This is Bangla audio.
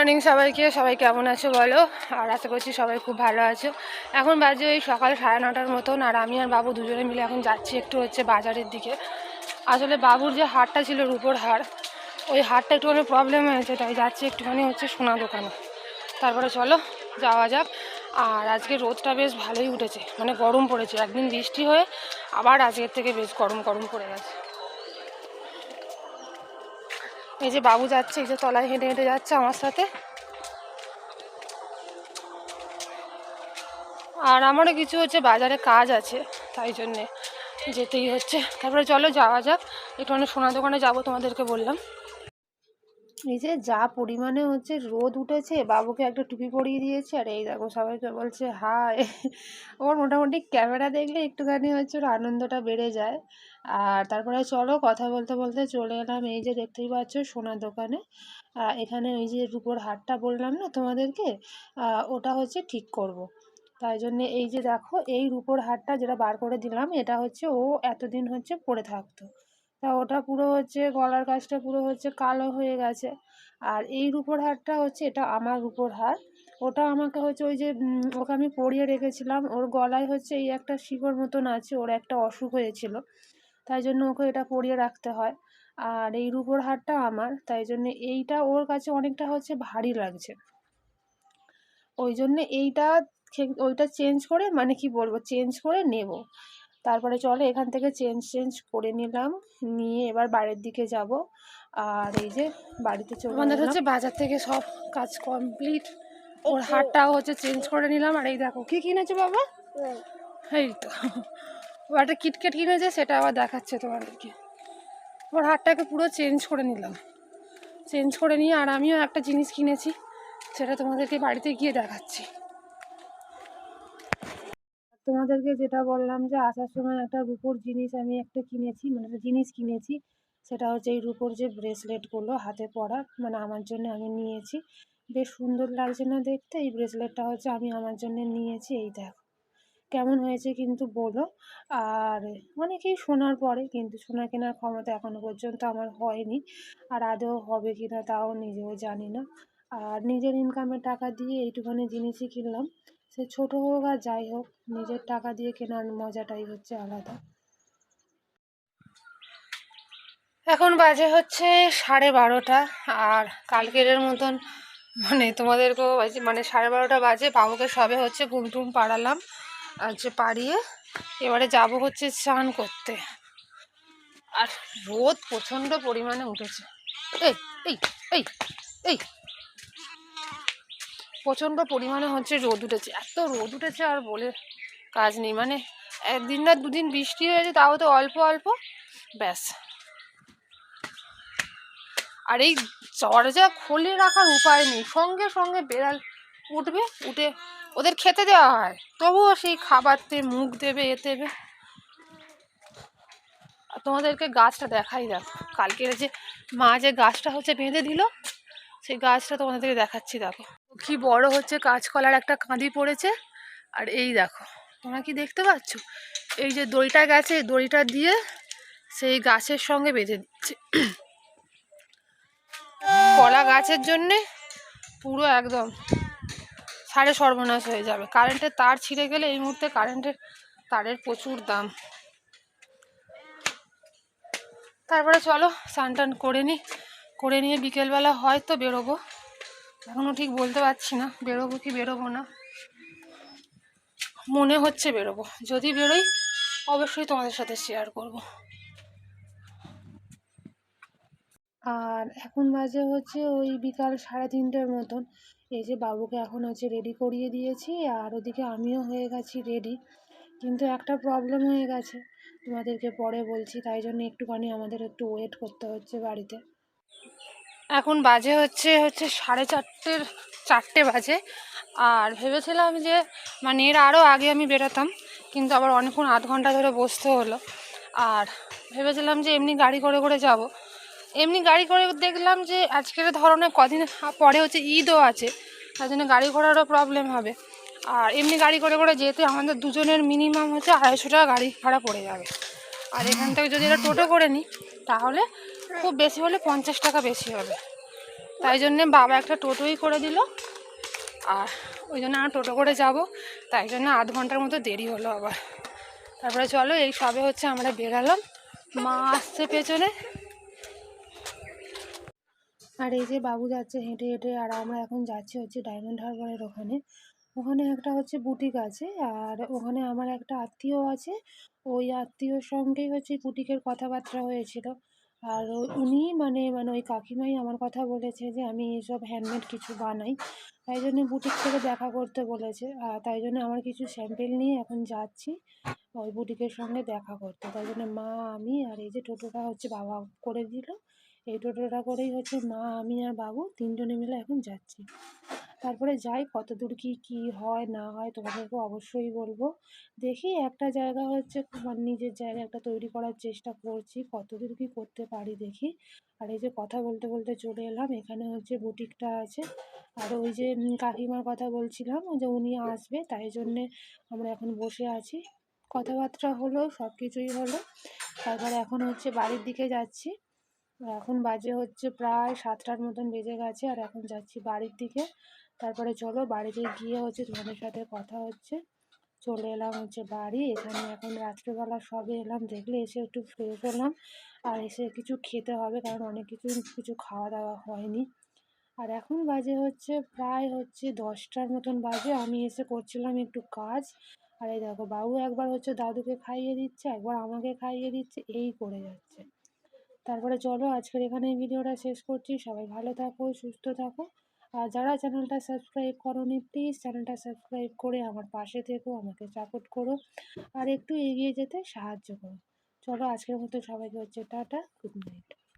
মর্নিং সবাইকে। সবাই কেমন আছো বলো? আর আশা করছি সবাই খুব ভালো আছো। এখন বাজে ওই সকাল 9:30টার মতন, আর আমি আর বাবু দুজনে মিলে এখন যাচ্ছি একটু বাজারের দিকে। আসলে বাবুর যে হারটা ছিল রূপোর হার, ওই হারটা একটুখানি প্রবলেম হয়েছে, তাই যাচ্ছি একটুখানি সোনা দোকানে। তারপরে চলো যাওয়া যাক। আর আজকে রোদটা বেশ ভালোই উঠেছে, গরম পড়েছে। একদিন বৃষ্টি হয়ে আবার আজকের থেকে বেশ গরম গরম পড়ে গেছে। এই যে বাবু যাচ্ছে, এই যে তলায় হেঁটে হেঁটে যাচ্ছে আমার সাথে। আর আমারও কিছু বাজারে কাজ আছে, তাই জন্যে যেতেই হচ্ছে। তারপরে চলো যাওয়া যাক, একটু সোনা দোকানে যাবো তোমাদেরকে বললাম। এই যে যা পরিমাণে রোদ উঠেছে, বাবুকে একটা টুপি পরিয়ে দিয়েছে, আর এই দেখো সবাইকে বলছে হাই। ওর মোটামুটি ক্যামেরা দেখলে একটুখানি ওর আনন্দটা বেড়ে যায়। আর তারপরে চলো কথা বলতে বলতে চলে এলাম এই যে দেখতেই পাচ্ছ সোনার দোকানে। এখানে ওই যে রূপোর হারটা বললাম না তোমাদেরকে, ওটা ঠিক করব। তাই জন্যে এই যে দেখো এই রূপোর হারটা যেটা বার করে দিলাম, এটা ও এতদিন পরে থাকতো। তা ওটা পুরো গলার কাছটা পুরো কালো হয়ে গেছে। আর এই রূপোর হারটা এটা আমার রূপোর হার। ওটা আমাকে ওই যে ওকে আমি পরিয়ে রেখেছিলাম। ওর গলায় এই একটা শিকড় মতন আছে, ওর একটা অসুখ হয়েছিল, তাই জন্য ওকে এটা পরিয়ে রাখতে হয়। আর এই রূপোর হারটা আমার, তাই জন্য এইটা ওর কাছে অনেকটা ভারী লাগছে। ওই জন্য ওইটা চেঞ্জ করে কি বলবো, চেঞ্জ করে নেব। তারপরে চলো এখান থেকে চেঞ্জ করে নিলাম, নিয়ে এবার বাড়ির দিকে যাব। আর এই যে বাড়িতে চলে আমাদের বাজার থেকে সব কাজ কমপ্লিট। ওর হারটাও চেঞ্জ করে নিলাম। আর এই দেখো কি কিনেছে বাবা, এই তো ও একটা কিটকেট কিনেছে, সেটা আবার দেখাচ্ছে তোমাদেরকে। ওর হারটাকে পুরো চেঞ্জ করে নিলাম, চেঞ্জ করে নিয়ে আর আমিও একটা জিনিস কিনেছি, সেটা তোমাদেরকে বাড়িতে গিয়ে দেখাচ্ছি। তোমাদেরকে যেটা বললাম যে আসার সময় একটা রূপোর জিনিস আমি একটা কিনেছি, একটা জিনিস কিনেছি। সেটা এই রূপোর যে ব্রেসলেটগুলো হাতে পরার, আমার জন্য আমি নিয়েছি। বেশ সুন্দর লাগছে না দেখতে? এই ব্রেসলেটটা আমি আমার জন্য নিয়েছি। এই দেখো কেমন হয়েছে কিন্তু বলো। আর অনেকেই সোনার পরে, কিন্তু সোনা কেনার ক্ষমতা এখনো পর্যন্ত আমার হয়নি, আর আদৌ হবে কিনা তাও নিজেও জানি না। আর নিজের ইনকামের টাকা দিয়ে এইটুখানি জিনিসই কিনলাম। সে ছোট হোক আর যাই হোক, নিজের টাকা দিয়ে কেনার মজাটাই আলাদা। এখন বাজে 12:30, আর কালকের মতন তোমাদেরকেও বাজে 12:30 বাজে। বাবুকে সবে ঘুম টুম পাড়ালাম, পাড়িয়ে এবারে যাব স্নান করতে। আর রোদ প্রচণ্ড পরিমাণে উঠেছে। এই এই এই এই প্রচণ্ড পরিমাণে রোদ উঠেছে, এত রোদ উঠেছে আর বলে কাজ নেই। একদিন না দুদিন বৃষ্টি হয়েছে, তাও তো অল্প অল্প, ব্যাস। আর এই দরজা খুলে রাখার উপায় নেই, সঙ্গে সঙ্গে বেড়াল উঠবে, উঠে ওদের খেতে দেওয়া হয়, তবুও সেই খাবারতে মুখ দেবে, এ দেবে। আর তোমাদেরকে গাছটা দেখাই, দেখো কালকের যে মা যে গাছটা বেঁধে দিল, সেই গাছটা তোমাদেরকে দেখাচ্ছি। দেখো কি বড় কাঁচকলার একটা কাঁদি পড়েছে। আর এই দেখো তোমরা কি দেখতে পাচ্ছ, এই যে দড়িটা গেছে, দড়িটা দিয়ে সেই গাছের সঙ্গে বেঁধে দিচ্ছে। কলা গাছের জন্যে পুরো একদম সাড়ে সর্বনাশ হয়ে যাবে। কারেন্টের তার ছিঁড়ে গেলে, এই মুহূর্তে কারেন্টের তারের প্রচুর দাম। তারপরে চলো স্নান টান করে নিয়ে বিকেলবেলা হয়তো বেরোবো, এখনও ঠিক বলতে পারছি না বেরোবো কি বেরোবো না। মনে হচ্ছে বেরোবো, যদি বেরোই অবশ্যই তোমাদের সাথে শেয়ার করব। আর এখন বাজে ওই বিকাল 3:30টার মতন। এই যে বাবুকে এখন রেডি করিয়ে দিয়েছি, আর ওদিকে আমিও হয়ে গেছি রেডি। কিন্তু একটা প্রবলেম হয়ে গেছে, তোমাদেরকে পরে বলছি, তাই জন্য একটুখানি আমাদের একটু ওয়েট করতে হচ্ছে বাড়িতে। এখন বাজে 4:30 বাজে। আর ভেবেছিলাম যে এর আরও আগে আমি বেরোতাম, কিন্তু আবার অনেকক্ষণ আধ ঘন্টা ধরে বসতে হলো। আর ভেবেছিলাম যে এমনি গাড়ি করে করে যাব। এমনি গাড়ি করে দেখলাম যে আজকের ধরনের কদিন পরে ঈদও আছে, তার জন্য গাড়ি ঘোড়ারও প্রবলেম হবে। আর এমনি গাড়ি করে করে যেতে আমাদের দুজনের মিনিমাম 250 টাকা গাড়ি ভাড়া পড়ে যাবে। আর এখান থেকে যদি এটা টোটো করে নিই, তাহলে খুব বেশি হলে 50 টাকা বেশি হবে। তাই জন্যে বাবা একটা টোটোই করে দিল, আর ওই জন্য আমরা টোটো করে যাব, তাই জন্য আধ ঘন্টার মতো দেরি হলো আবার। তারপরে চলো এই সবে হচ্ছে আমরা বেরালাম, মা আসছে পেছনে, আর এই যে বাবু যাচ্ছে হেঁটে হেঁটে, আর আমরা এখন যাচ্ছি হচ্ছে ডায়মন্ড হারবারের ওখানে। ওখানে একটা হচ্ছে বুটিক আছে, আর ওখানে আমার একটা আত্মীয় আছে, ওই আত্মীয়র সঙ্গেই হচ্ছে বুটিকের কথাবার্তা হয়েছিল। আর উনি মানে মানে ওই কাকিমাই আমার কথা বলেছে যে আমি এইসব হ্যান্ডমেড কিছু বানাই, তাই জন্য বুটিক থেকে দেখা করতে বলেছে। আর তাই জন্য আমার কিছু স্যাম্পেল নিয়ে এখন যাচ্ছি ওই বুটিকের সঙ্গে দেখা করতে। তাই জন্য মা, আমি আর এই যে টোটোটা হচ্ছে বাবা করে দিল, এই টোটোটা করেই হচ্ছে মা, আমি আর বাবু তিনজনে মিলে এখন যাচ্ছি। তারপরে যাই, কত দূর কি হয় না হয় তোমাদেরকে অবশ্যই বলবো। দেখি একটা জায়গা হচ্ছে আমার নিজের জায়গা একটা তৈরি করার চেষ্টা করছি, কত দূর কি করতে পারি দেখি। আর এই যে কথা বলতে বলতে চলে এলাম, এখানে হচ্ছে বুটিকটা আছে। আর ওই যে কাকিমার কথা বলছিলাম, ওই যে উনি আসবে, তাই জন্যে আমরা এখন বসে আছি, কথাবার্তা হলো, সব কিছুই হলো। তারপরে এখন হচ্ছে বাড়ির দিকে যাচ্ছি। এখন বাজে হচ্ছে প্রায় 7টার মতন বেজে গেছে, আর এখন যাচ্ছি বাড়ির দিকে। তারপরে চলো বাড়িতে গিয়ে হচ্ছে তোমাদের সাথে কথা হচ্ছে। চলে এলাম হচ্ছে বাড়ি, এখানে এখন রাত্রেবেলা সবে এলাম, দেখলে এসে একটু ফ্রেশ হলাম, আর এসে কিছু খেতে হবে, কারণ অনেক কিছু খাওয়া দাওয়া হয়নি। আর এখন বাজে হচ্ছে প্রায় হচ্ছে 10টার মতন বাজে, আমি এসে করছিলাম একটু কাজ। আর এই দেখো বাবু একবার হচ্ছে দাদুকে খাইয়ে দিচ্ছে, একবার আমাকে খাইয়ে দিচ্ছে, এই করে যাচ্ছে। তারপরে চলো আজকের এখানে ভিডিওটা শেষ করছি, সবাই ভালো থাকো, সুস্থ থাকো। আর যারা চ্যানেলটা সাবস্ক্রাইব করোনি, প্লিজ চ্যানেলটা সাবস্ক্রাইব করে আমার পাশে থেকো, আমাকে সাপোর্ট করো, আর একটু এগিয়ে যেতে সাহায্য করো। চলো আজকের মতো সবাইকে হচ্ছে টাটা, গুড নাইট।